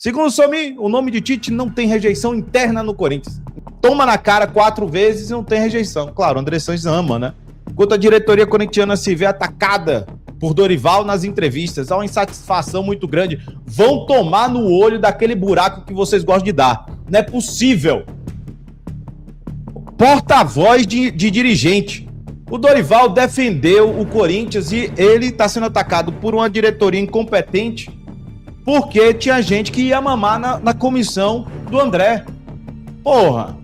Segundo o Somi, o nome de Tite não tem rejeição interna no Corinthians. Toma na cara 4 vezes e não tem rejeição. Claro, o André Sanches ama, né? Enquanto a diretoria corintiana se vê atacada por Dorival nas entrevistas, há uma insatisfação muito grande. Vão tomar no olho daquele buraco que vocês gostam de dar. Não é possível. Porta-voz de dirigente. O Dorival defendeu o Corinthians e ele está sendo atacado por uma diretoria incompetente porque tinha gente que ia mamar na comissão do André. Porra!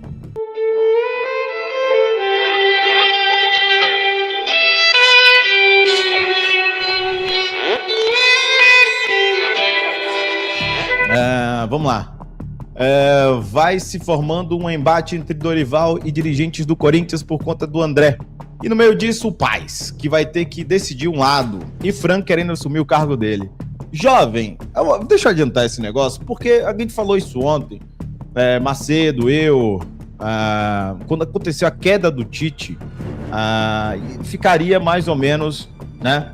Vamos lá. Vai se formando um embate entre Dorival e dirigentes do Corinthians por conta do André. E no meio disso, o Paes, que vai ter que decidir um lado. E Frank querendo assumir o cargo dele. Jovem, deixa eu adiantar esse negócio, porque a gente falou isso ontem. Macedo, quando aconteceu a queda do Tite, ficaria mais ou menos, né,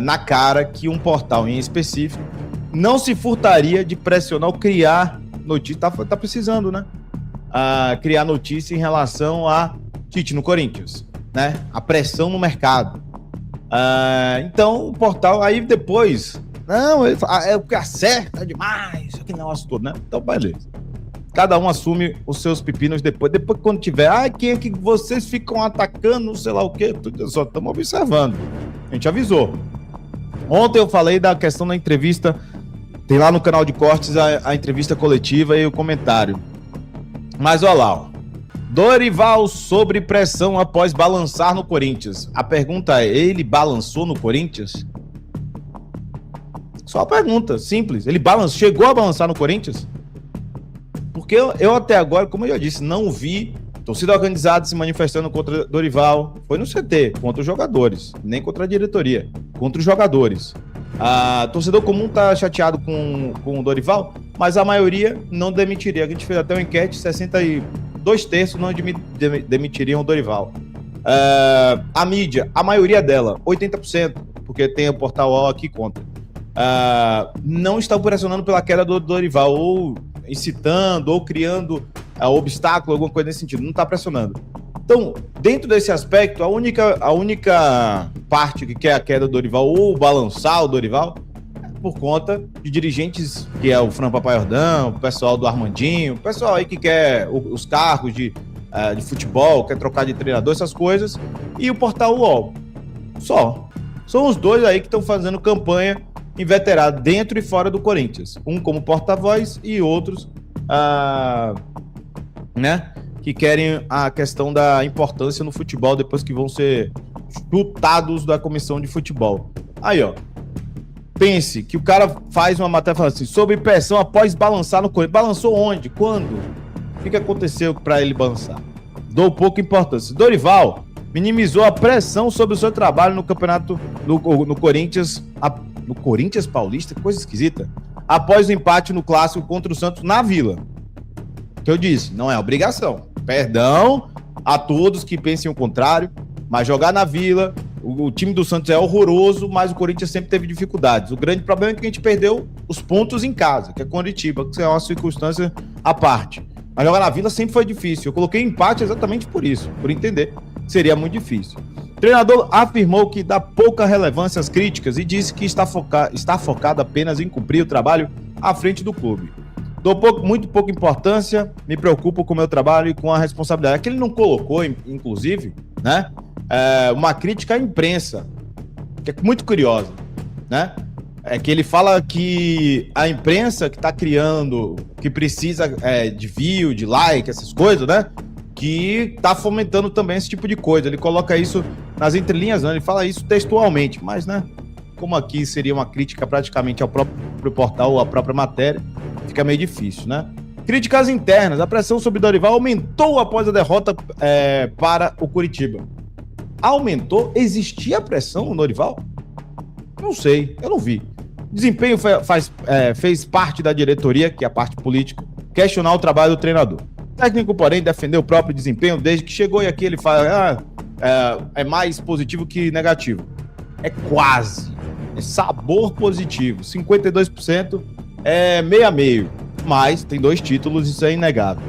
na cara que um portal em específico não se furtaria de pressionar ou criar notícia. Tá precisando, né? Criar notícia em relação a Tite no Corinthians, né? A pressão no mercado. Então, o portal, aí depois, não, ele fala, o que acerta demais, aquele negócio todo, né? Então, beleza. Cada um assume os seus pepinos depois. Depois, quando tiver, quem é que vocês ficam atacando, sei lá o quê? Só estamos observando. A gente avisou. Ontem eu falei da questão da entrevista. Tem lá no canal de cortes a entrevista coletiva e o comentário. Mas olha lá, ó. Dorival sobre pressão após balançar no Corinthians. A pergunta é, ele balançou no Corinthians? Só a pergunta, simples. Ele chegou a balançar no Corinthians? Porque eu até agora, como eu já disse, não vi torcida organizada se manifestando contra Dorival. Foi no CT, contra os jogadores. Nem contra a diretoria, contra os jogadores. Torcedor comum tá chateado com o Dorival, mas a maioria não demitiria. A gente fez até uma enquete, 62% não demitiriam o Dorival. A mídia, a maioria dela, 80%, porque tem o portal O aqui contra, não está pressionando pela queda do Dorival, ou incitando, ou criando obstáculo, alguma coisa nesse sentido. Não está pressionando. Então, dentro desse aspecto, a única parte que quer a queda do Dorival ou balançar o Dorival é por conta de dirigentes, que é o Fran Papaiordão, o pessoal do Armandinho, o pessoal aí que quer os cargos de futebol, quer trocar de treinador, essas coisas, e o portal UOL. Só. São os dois aí que estão fazendo campanha inveterada dentro e fora do Corinthians. Um como porta-voz e outros, né? Que querem a questão da importância no futebol depois que vão ser chutados da comissão de futebol. Aí, ó. Pense que o cara faz uma matéria falando assim, sob pressão após balançar no Corinthians. Balançou onde? Quando? O que aconteceu para ele balançar? Dou pouca importância. Dorival minimizou a pressão sobre o seu trabalho no campeonato no Corinthians, no Corinthians Paulista, coisa esquisita, após o empate no clássico contra o Santos na Vila. Que eu disse, não é obrigação. Perdão a todos que pensem o contrário, mas jogar na Vila, o time do Santos é horroroso, mas o Corinthians sempre teve dificuldades. O grande problema é que a gente perdeu os pontos em casa, que é Coritiba, que é uma circunstância à parte. Mas jogar na Vila sempre foi difícil. Eu coloquei empate exatamente por isso, por entender que seria muito difícil. O treinador afirmou que dá pouca relevância às críticas e disse que está focado apenas em cumprir o trabalho à frente do clube. Dou muito pouca importância, me preocupo com o meu trabalho e com a responsabilidade. Aqui ele não colocou, inclusive, né, uma crítica à imprensa, que é muito curiosa, né? É que ele fala que a imprensa que está criando, que precisa de view, de like, essas coisas, né? Que está fomentando também esse tipo de coisa. Ele coloca isso nas entrelinhas, não, ele fala isso textualmente, mas, né? Como aqui seria uma crítica praticamente ao próprio portal ou à própria matéria, fica meio difícil, né? Críticas internas. A pressão sobre Dorival aumentou após a derrota para o Coritiba. Aumentou? Existia pressão no Dorival? Não sei, eu não vi. Desempenho fez parte da diretoria, que é a parte política, questionar o trabalho do treinador. O técnico, porém, defendeu o próprio desempenho desde que chegou, e aqui ele fala é mais positivo que negativo. É quase. É sabor positivo. 52% é meio a meio, mas tem 2 títulos, isso é inegável.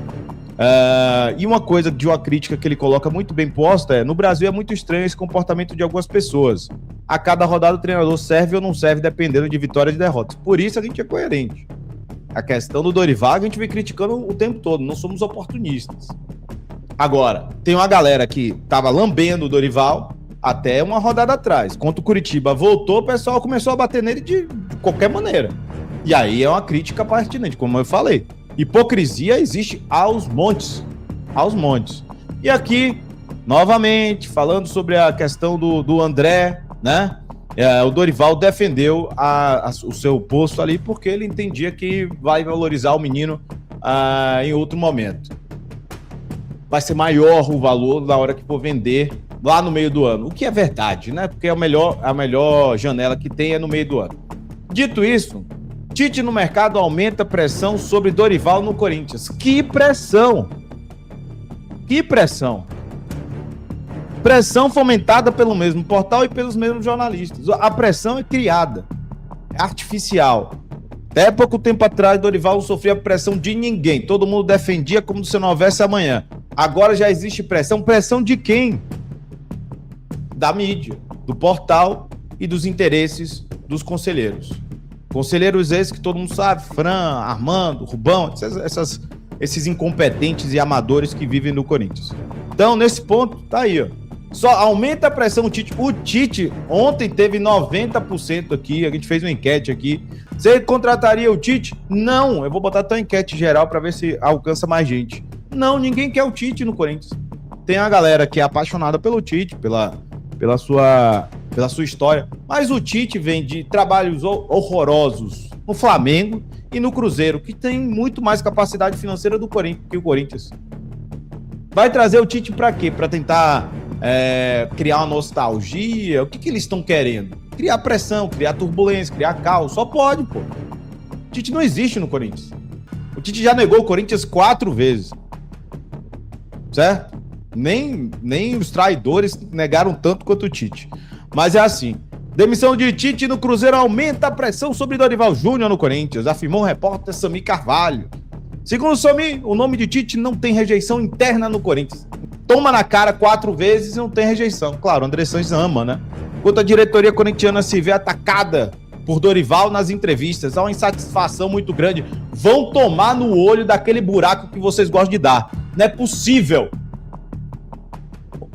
E uma coisa de uma crítica que ele coloca muito bem posta no Brasil é muito estranho esse comportamento de algumas pessoas. A cada rodada o treinador serve ou não serve dependendo de vitórias e derrotas. Por isso a gente é coerente. A questão do Dorival a gente vem criticando o tempo todo, não somos oportunistas. Agora, tem uma galera que tava lambendo o Dorival até uma rodada atrás. Quando o Curitiba voltou, o pessoal começou a bater nele de qualquer maneira. E aí é uma crítica pertinente, como eu falei. Hipocrisia existe aos montes. Aos montes. E aqui, novamente, falando sobre a questão do André, né? O Dorival defendeu o seu posto ali porque ele entendia que vai valorizar o menino em outro momento. Vai ser maior o valor na hora que for vender lá no meio do ano. O que é verdade, né? Porque a melhor janela que tem é no meio do ano. Dito isso, Tite no mercado aumenta a pressão sobre Dorival no Corinthians. Que pressão! Que pressão! Pressão fomentada pelo mesmo portal e pelos mesmos jornalistas. A pressão é criada, é artificial. Até pouco tempo atrás, Dorival não sofria pressão de ninguém. Todo mundo defendia como se não houvesse amanhã. Agora já existe pressão. Pressão de quem? Da mídia, do portal e dos interesses dos conselheiros. Conselheiros esses que todo mundo sabe, Fran, Armando, Rubão, esses incompetentes e amadores que vivem no Corinthians. Então, nesse ponto, tá aí, ó. Só aumenta a pressão o Tite. O Tite ontem teve 90% aqui, a gente fez uma enquete aqui. Você contrataria o Tite? Não, eu vou botar até uma enquete geral para ver se alcança mais gente. Não, ninguém quer o Tite no Corinthians. Tem a galera que é apaixonada pelo Tite, pela sua história. Mas o Tite vem de trabalhos horrorosos no Flamengo e no Cruzeiro, que tem muito mais capacidade financeira que o Corinthians. Vai trazer o Tite para quê? Para tentar criar uma nostalgia? O que eles estão querendo? Criar pressão, criar turbulência, criar caos. Só pode, pô. O Tite não existe no Corinthians. O Tite já negou o Corinthians 4 vezes. Certo? Nem os traidores negaram tanto quanto o Tite. Mas é assim. Demissão de Tite no Cruzeiro aumenta a pressão sobre Dorival Júnior no Corinthians, afirmou o repórter Sami Carvalho. Segundo o Sami, o nome de Tite não tem rejeição interna no Corinthians. Toma na cara 4 vezes e não tem rejeição. Claro, o André Sanches ama, né? Enquanto a diretoria corintiana se vê atacada por Dorival nas entrevistas, há uma insatisfação muito grande. Vão tomar no olho daquele buraco que vocês gostam de dar. Não é possível.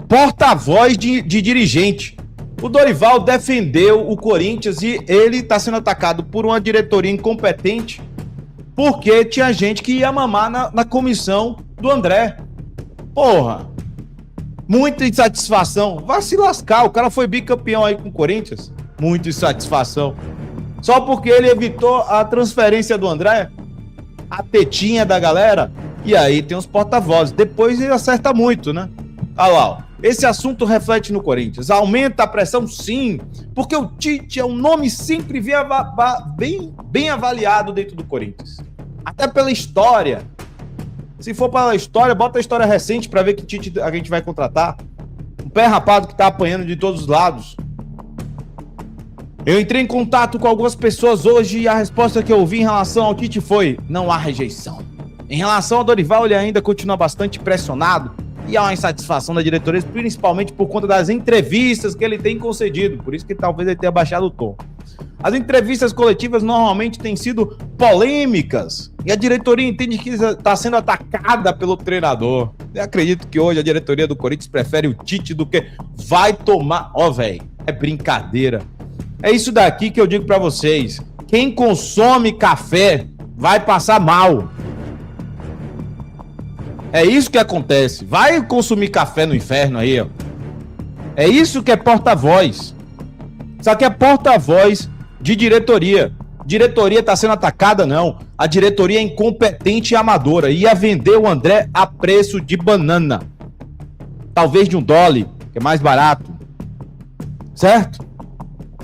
Porta-voz de dirigente. O Dorival defendeu o Corinthians e ele está sendo atacado por uma diretoria incompetente porque tinha gente que ia mamar na comissão do André. Porra, muita insatisfação. Vai se lascar, o cara foi bicampeão aí com o Corinthians. Muita insatisfação. Só porque ele evitou a transferência do André, a tetinha da galera, e aí tem os porta-vozes. Depois ele acerta muito, né? Olha lá, ó. Esse assunto reflete no Corinthians. Aumenta a pressão, sim, porque o Tite é um nome sempre bem avaliado dentro do Corinthians. Até pela história. Se for pela história, bota a história recente para ver que Tite a gente vai contratar. Um pé rapado que tá apanhando de todos os lados. Eu entrei em contato com algumas pessoas hoje e a resposta que eu ouvi em relação ao Tite foi: não há rejeição. Em relação ao Dorival, ele ainda continua bastante pressionado. E há uma insatisfação da diretoria, principalmente por conta das entrevistas que ele tem concedido. Por isso que talvez ele tenha baixado o tom. As entrevistas coletivas normalmente têm sido polêmicas. E a diretoria entende que está sendo atacada pelo treinador. Eu acredito que hoje a diretoria do Corinthians prefere o Tite do que vai tomar... Ó, velho, é brincadeira. É isso daqui que eu digo para vocês. Quem consome café vai passar mal. É isso que acontece. Vai consumir café no inferno aí, ó. É isso que é porta-voz. Só que é porta-voz de diretoria. Diretoria tá sendo atacada, não. A diretoria é incompetente e amadora. Ia vender o André a preço de banana. Talvez de $1, que é mais barato. Certo?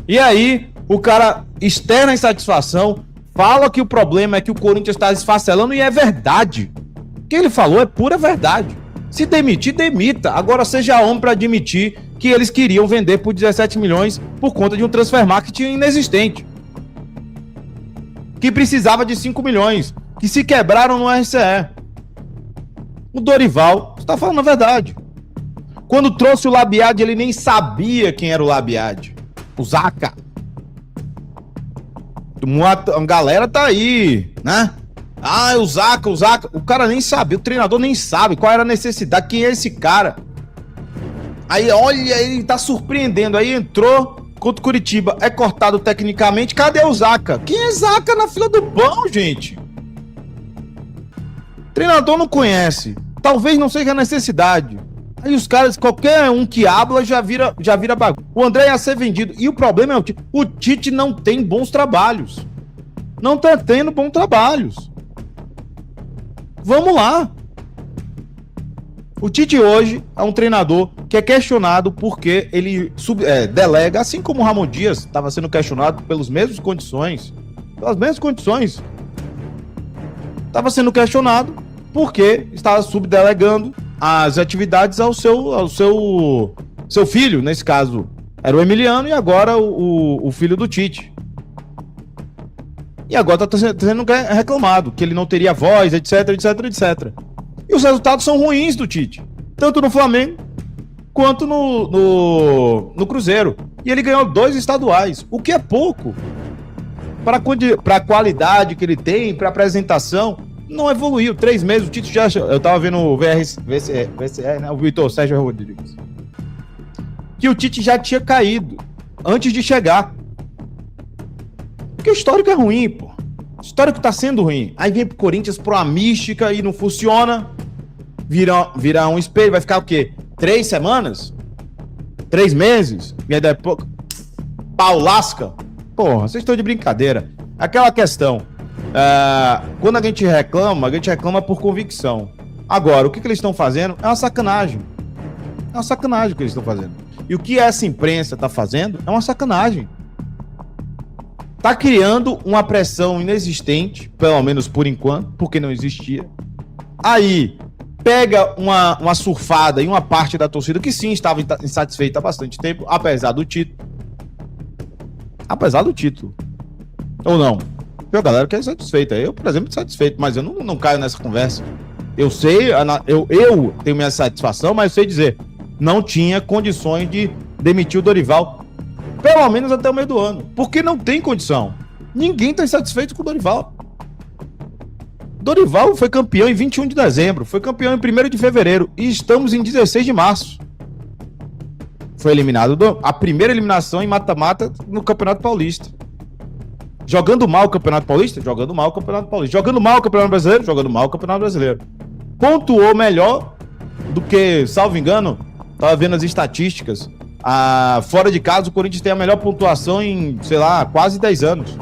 E aí, o cara externa a insatisfação, fala que o problema é que o Corinthians está esfacelando e é verdade. O que ele falou é pura verdade. Se demitir, demita. Agora seja homem para admitir que eles queriam vender por 17 milhões por conta de um transfer marketing inexistente. que precisava de 5 milhões, que se quebraram no RCE. O Dorival está falando a verdade. Quando trouxe o Labiad, ele nem sabia quem era o Labiad. O Zaca. A galera tá aí, né? Ah, o Zaca. O cara nem sabia, o treinador nem sabe qual era a necessidade, quem é esse cara. Aí, olha, ele tá surpreendendo. Aí entrou contra o Curitiba, é cortado tecnicamente. Cadê o Zaca? Quem é Zaca na fila do pão, gente? O treinador não conhece. Talvez não seja a necessidade. Aí os caras, qualquer um que habla já vira bagunça. O André ia ser vendido. E o problema é o Tite não tem bons trabalhos. Não tá tendo bons trabalhos. Vamos lá. O Tite hoje é um treinador que é questionado porque ele delega, assim como o Ramon Dias estava sendo questionado pelas mesmas condições. Estava sendo questionado porque estava subdelegando as atividades ao seu filho, nesse caso era o Emiliano, e agora o filho do Tite. E agora está sendo reclamado que ele não teria voz, etc. E os resultados são ruins do Tite, tanto no Flamengo quanto no Cruzeiro. E ele ganhou 2 estaduais, o que é pouco para a qualidade que ele tem, para a apresentação. Não evoluiu. 3 meses, o Tite já... Eu tava vendo o VCE, né? O Vitor Sérgio Rodrigues. Que o Tite já tinha caído antes de chegar. Porque o histórico é ruim, pô. O histórico tá sendo ruim. Aí vem pro Corinthians, pro uma mística e não funciona. Vira um espelho. Vai ficar o quê? 3 semanas? 3 meses? E aí depois... Pau lasca? Porra, vocês estão de brincadeira. Aquela questão... quando a gente reclama por convicção. Agora, o que eles estão fazendo é uma sacanagem. É uma sacanagem o que eles estão fazendo. E o que essa imprensa está fazendo é uma sacanagem. Está criando uma pressão inexistente, pelo menos por enquanto, porque não existia. Aí, pega uma surfada em uma parte da torcida que sim, estava insatisfeita há bastante tempo, apesar do título. Ou não? A galera que é satisfeita. Eu, por exemplo, satisfeito, mas eu não caio nessa conversa. Eu sei, eu tenho minha satisfação, mas eu sei dizer, não tinha condições de demitir o Dorival, pelo menos até o meio do ano, porque não tem condição. Ninguém está insatisfeito com o Dorival. Dorival foi campeão em 21 de dezembro, foi campeão em 1º de fevereiro e estamos em 16 de março. Foi eliminado, a primeira eliminação em mata-mata no Campeonato Paulista. Jogando mal o Campeonato Paulista? Jogando mal o Campeonato Paulista. Jogando mal o Campeonato Brasileiro? Jogando mal o Campeonato Brasileiro. Pontuou melhor do que, salvo engano, tava vendo as estatísticas. Fora de casa, o Corinthians tem a melhor pontuação em, sei lá, quase 10 anos.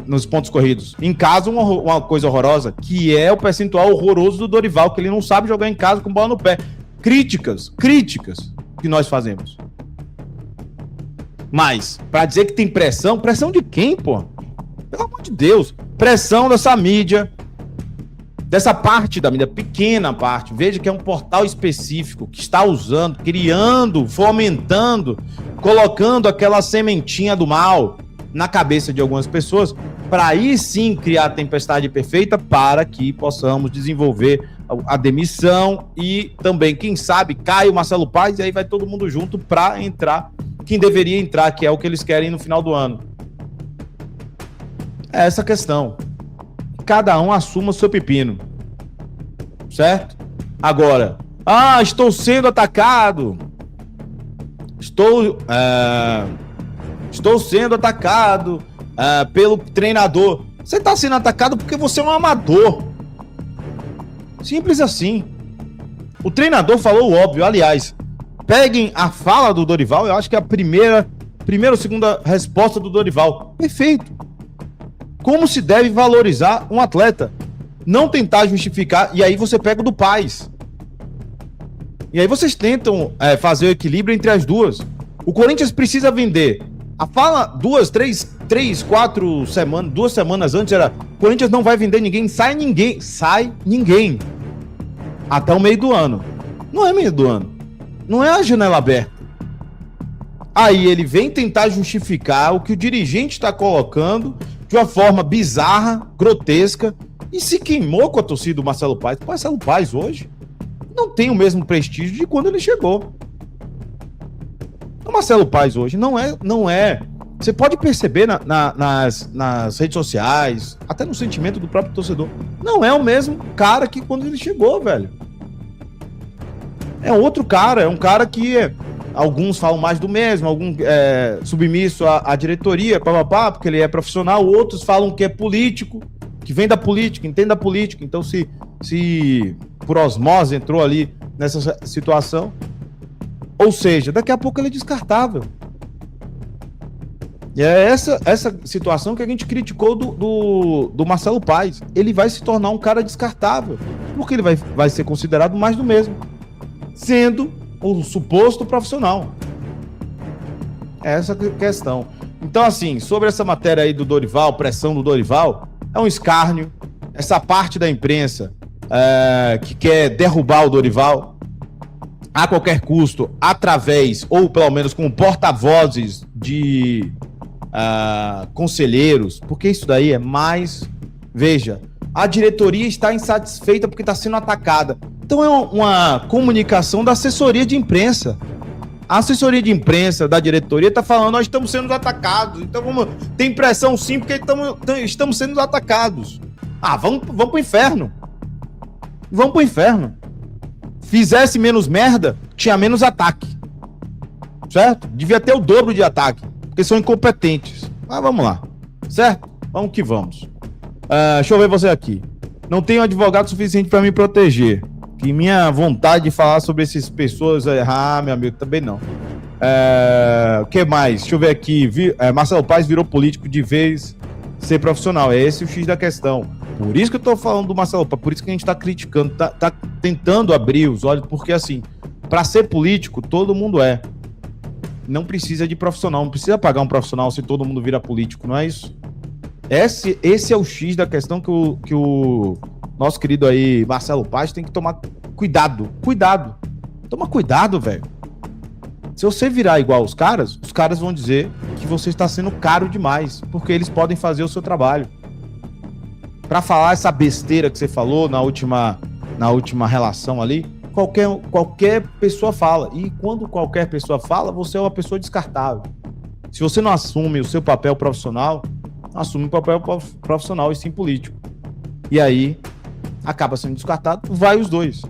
Nos pontos corridos. Em casa, uma coisa horrorosa, que é o percentual horroroso do Dorival, que ele não sabe jogar em casa com bola no pé. Críticas que nós fazemos. Mas, pra dizer que tem pressão de quem, pô? Pelo amor de Deus. Pressão dessa mídia, dessa parte da mídia, pequena parte. Veja que é um portal específico que está usando, criando, fomentando, colocando aquela sementinha do mal na cabeça de algumas pessoas, para aí sim criar a tempestade perfeita para que possamos desenvolver a demissão e também, quem sabe, cai o Marcelo Paes e aí vai todo mundo junto para entrar quem deveria entrar, que é o que eles querem no final do ano. É essa questão. Cada um assuma o seu pepino. Certo? Agora, estou sendo atacado. Estou sendo atacado pelo treinador. Você está sendo atacado porque você é um amador. Simples assim. O treinador falou o óbvio, aliás. Peguem a fala do Dorival, eu acho que é a primeira ou segunda resposta do Dorival. Perfeito. Como se deve valorizar um atleta? Não tentar justificar, e aí você pega o do Paes. E aí vocês tentam fazer o equilíbrio entre as duas. O Corinthians precisa vender. A fala 2 semanas antes era: o Corinthians não vai vender ninguém, sai ninguém. Até o meio do ano. Não é meio do ano. Não é a janela aberta. Aí ele vem tentar justificar o que o dirigente está colocando, de uma forma bizarra, grotesca, e se queimou com a torcida do Marcelo Paes. O Marcelo Paes hoje não tem o mesmo prestígio de quando ele chegou. O Marcelo Paes hoje não é. Você pode perceber nas redes sociais, até no sentimento do próprio torcedor, não é o mesmo cara que quando ele chegou, velho. É outro cara, é um cara que alguns falam mais do mesmo, alguns submisso à diretoria, porque ele é profissional, outros falam que é político, que vem da política, entende da política. Então, se por osmose entrou ali nessa situação, ou seja, daqui a pouco ele é descartável. E é essa situação que a gente criticou do Marcelo Paes. Ele vai se tornar um cara descartável, porque ele vai ser considerado mais do mesmo, sendo um suposto profissional. É essa questão. Então, assim, sobre essa matéria aí do Dorival, pressão do Dorival, é um escárnio. Essa parte da imprensa que quer derrubar o Dorival a qualquer custo, através, ou pelo menos com porta-vozes de conselheiros, porque isso daí é mais... Veja, a diretoria está insatisfeita porque está sendo atacada. Então é uma comunicação da assessoria de imprensa. A assessoria de imprensa da diretoria está falando: nós estamos sendo atacados, então tem pressão sim, porque estamos sendo atacados. Vamos pro inferno. Vamos pro inferno. Fizesse menos merda, tinha menos ataque. Certo? Devia ter o dobro de ataque, porque são incompetentes. Mas vamos lá. Certo? Vamos que vamos. Deixa eu ver você aqui. Não tenho advogado suficiente para me proteger. Que minha vontade de falar sobre essas pessoas... meu amigo, também não. O que mais? Deixa eu ver aqui. Marcelo Paes virou político de vez ser profissional. É esse o X da questão. Por isso que eu tô falando do Marcelo Paes. Por isso que a gente tá criticando, tá tentando abrir os olhos, porque assim, para ser político, todo mundo é. Não precisa de profissional, não precisa pagar um profissional se todo mundo vira político, não é isso? Esse é o X da questão que o nosso querido aí, Marcelo Paes, tem que tomar cuidado. Toma cuidado, velho. Se você virar igual os caras vão dizer que você está sendo caro demais, porque eles podem fazer o seu trabalho. Pra falar essa besteira que você falou na última relação ali, qualquer pessoa fala. E quando qualquer pessoa fala, você é uma pessoa descartável. Se você não assume o seu papel profissional, assume o papel profissional e sim político. E aí, acaba sendo descartado, vai os dois.